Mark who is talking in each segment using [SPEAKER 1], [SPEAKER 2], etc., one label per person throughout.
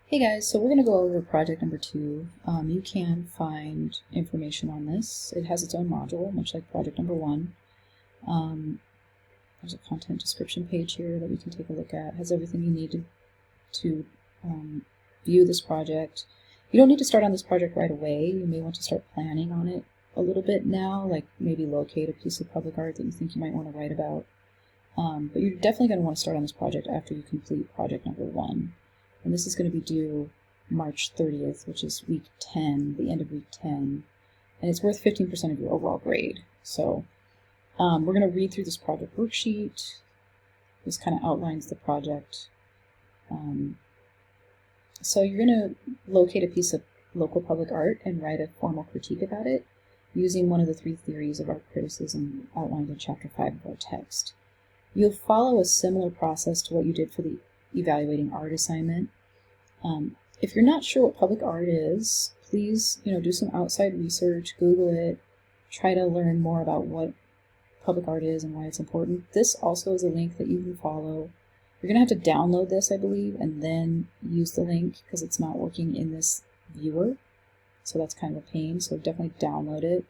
[SPEAKER 1] Hey guys, so we're going to go over project number 2. You can find information on this. It has its own module, much like project number 1. There's a content description page here that we can take a look at. It has everything you need to view this project. You don't need to start on this project right away. You may want to start planning on it a little bit now, like maybe locate a piece of public art that you think you might want to write about. But you're definitely going to want to start on this project after you complete project number 1. And this is going to be due March 30th, which is week 10, the end of week 10. And it's worth 15% of your overall grade. So we're going to read through this project worksheet. This kind of outlines the project. So you're going to locate a piece of local public art and write a formal critique about it using one of the 3 theories of art criticism outlined in Chapter 5 of our text. You'll follow a similar process to what you did for the evaluating art assignment. If you're not sure what public art is, please do some outside research, Google it, try to learn more about what public art is and why it's important. This also is a link that you can follow. You're going to have to download this, I believe, and then use the link because it's not working in this viewer. So that's kind of a pain. So definitely download it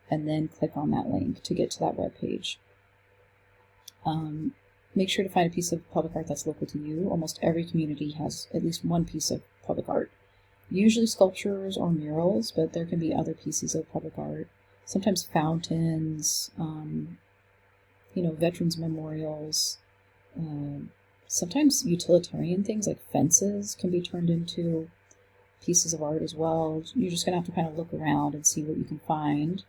[SPEAKER 1] and then click on that link to get to that web page. Make sure to find a piece of public art that's local to you. Almost every community has at least one piece of public art. Usually sculptures or murals, but there can be other pieces of public art. Sometimes fountains, veterans memorials. Sometimes utilitarian things like fences can be turned into pieces of art as well. You're just going to have to kind of look around and see what you can find.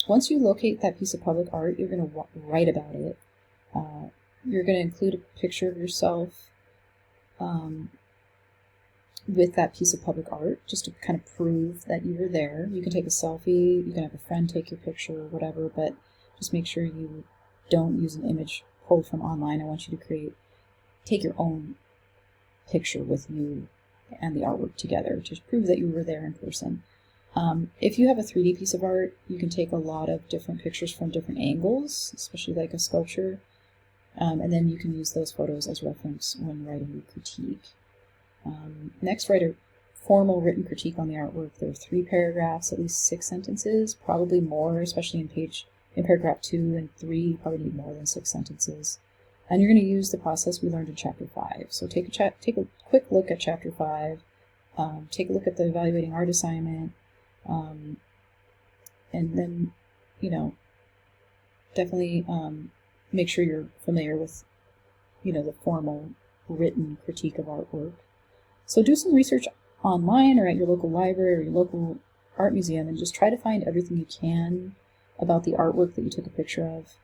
[SPEAKER 1] Once you locate that piece of public art, you're going to write about it. You're going to include a picture of yourself with that piece of public art, just to kind of prove that you were there. You can take a selfie, you can have a friend take your picture or whatever, but just make sure you don't use an image pulled from online. I want you to take your own picture with you and the artwork together to prove that you were there in person. If you have a 3D piece of art, you can take a lot of different pictures from different angles, especially like a sculpture, and then you can use those photos as reference when writing your critique. Next, write a formal written critique on the artwork. There are 3 paragraphs, at least 6 sentences, probably more, especially in paragraph 2 and 3, you probably need more than 6 sentences. And you're going to use the process we learned in Chapter 5. So take a quick look at Chapter 5, take a look at the evaluating art assignment, and then, definitely make sure you're familiar with, the formal written critique of artwork. So do some research online or at your local library or your local art museum and just try to find everything you can about the artwork that you took a picture of.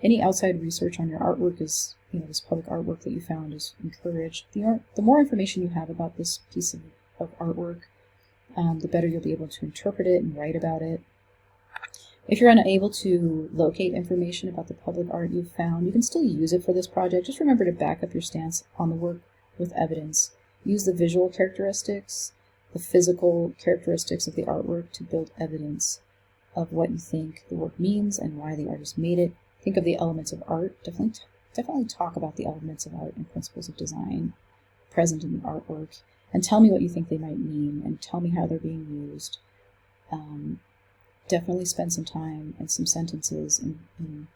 [SPEAKER 1] Any outside research on your artwork is, this public artwork that you found is encouraged. The more information you have about this piece of artwork, the better you'll be able to interpret it and write about it. If you're unable to locate information about the public art you've found, you can still use it for this project. Just remember to back up your stance on the work with evidence. Use the visual characteristics, the physical characteristics of the artwork to build evidence of what you think the work means and why the artist made it. Think of the elements of art. Definitely talk about the elements of art and principles of design present in the artwork. And tell me what you think they might mean, and tell me how they're being used. Definitely spend some time and some sentences in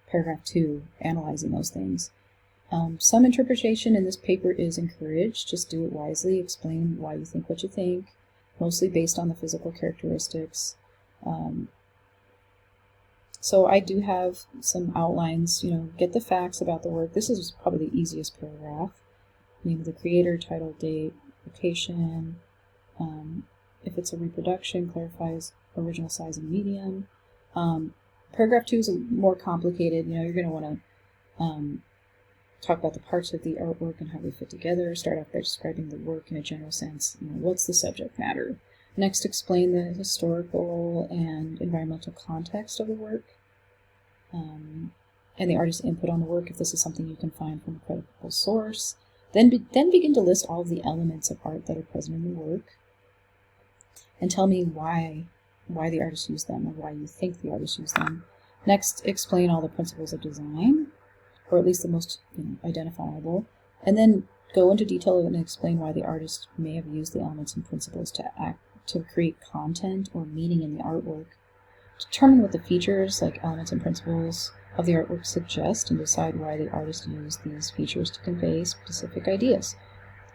[SPEAKER 1] paragraph 2 analyzing those things. Some interpretation in this paper is encouraged. Just do it wisely. Explain why you think what you think, mostly based on the physical characteristics. So I do have some outlines. Get the facts about the work. This is probably the easiest paragraph. Name of the creator, title, date, location. If it's a reproduction, clarifies original size and medium. Paragraph 2 is more complicated. You're going to want to talk about the parts of the artwork and how they fit together. Start off by describing the work in a general sense. What's the subject matter? Next, explain the historical and environmental context of the work, and the artist's input on the work, if this is something you can find from a credible source. Then begin to list all of the elements of art that are present in the work, and tell me why the artist used them, or why you think the artist used them. Next, explain all the principles of design, or at least the most identifiable, and then go into detail and explain why the artist may have used the elements and principles to create content or meaning in the artwork. Determine what the features, like elements and principles, of the artwork suggest, and decide why the artist used these features to convey specific ideas.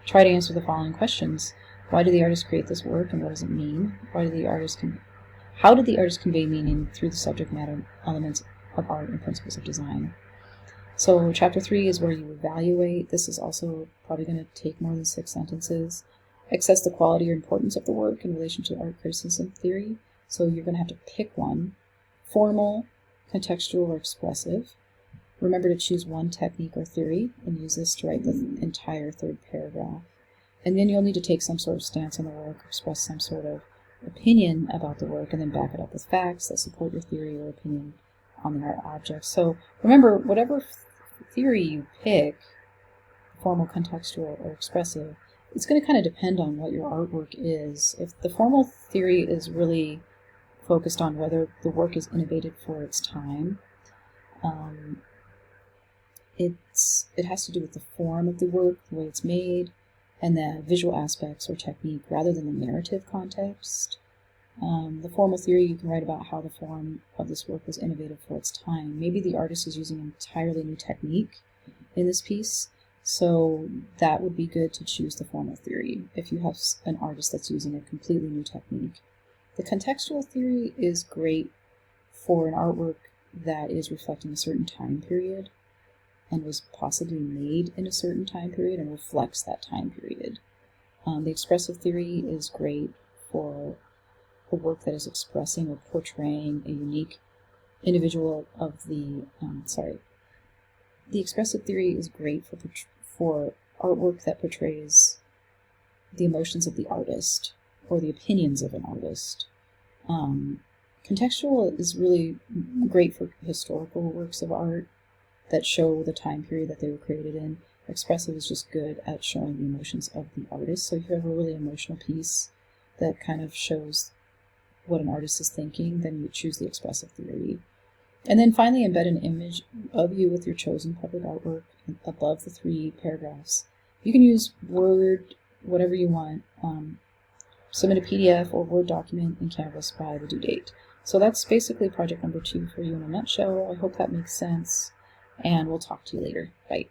[SPEAKER 1] Try to answer the following questions. Why did the artist create this work, and what does it mean? How did the artist convey meaning through the subject matter elements of art and principles of design? So chapter 3 is where you evaluate. This is also probably going to take more than 6 sentences. Assess the quality or importance of the work in relation to art criticism theory. So you're going to have to pick one. Formal, contextual, or expressive. Remember to choose one technique or theory and use this to write the entire 3rd paragraph. And then you'll need to take some sort of stance on the work, express some sort of opinion about the work, and then back it up with facts that support your theory or opinion on the art object. So remember, whatever theory you pick, formal, contextual, or expressive, it's going to kind of depend on what your artwork is. If the formal theory is really focused on whether the work is innovative for its time, it has to do with the form of the work, the way it's made, and the visual aspects or technique rather than the narrative context. The formal theory, you can write about how the form of this work was innovative for its time. Maybe the artist is using an entirely new technique in this piece, so that would be good to choose the formal theory if you have an artist that's using a completely new technique. The contextual theory is great for an artwork that is reflecting a certain time period and was possibly made in a certain time period and reflects that time period. The expressive theory is great for a work that is expressing or portraying a unique individual of the, The expressive theory is great for artwork that portrays the emotions of the artist or the opinions of an artist. Contextual is really great for historical works of art that show the time period that they were created in. Expressive is just good at showing the emotions of the artist. So if you have a really emotional piece that kind of shows what an artist is thinking, then you choose the expressive theory. And then finally embed an image of you with your chosen public artwork above the 3 paragraphs. You can use Word, whatever you want. Submit a PDF or Word document in Canvas by the due date. So that's basically project number 2 for you in a nutshell. I hope that makes sense, and we'll talk to you later. Bye.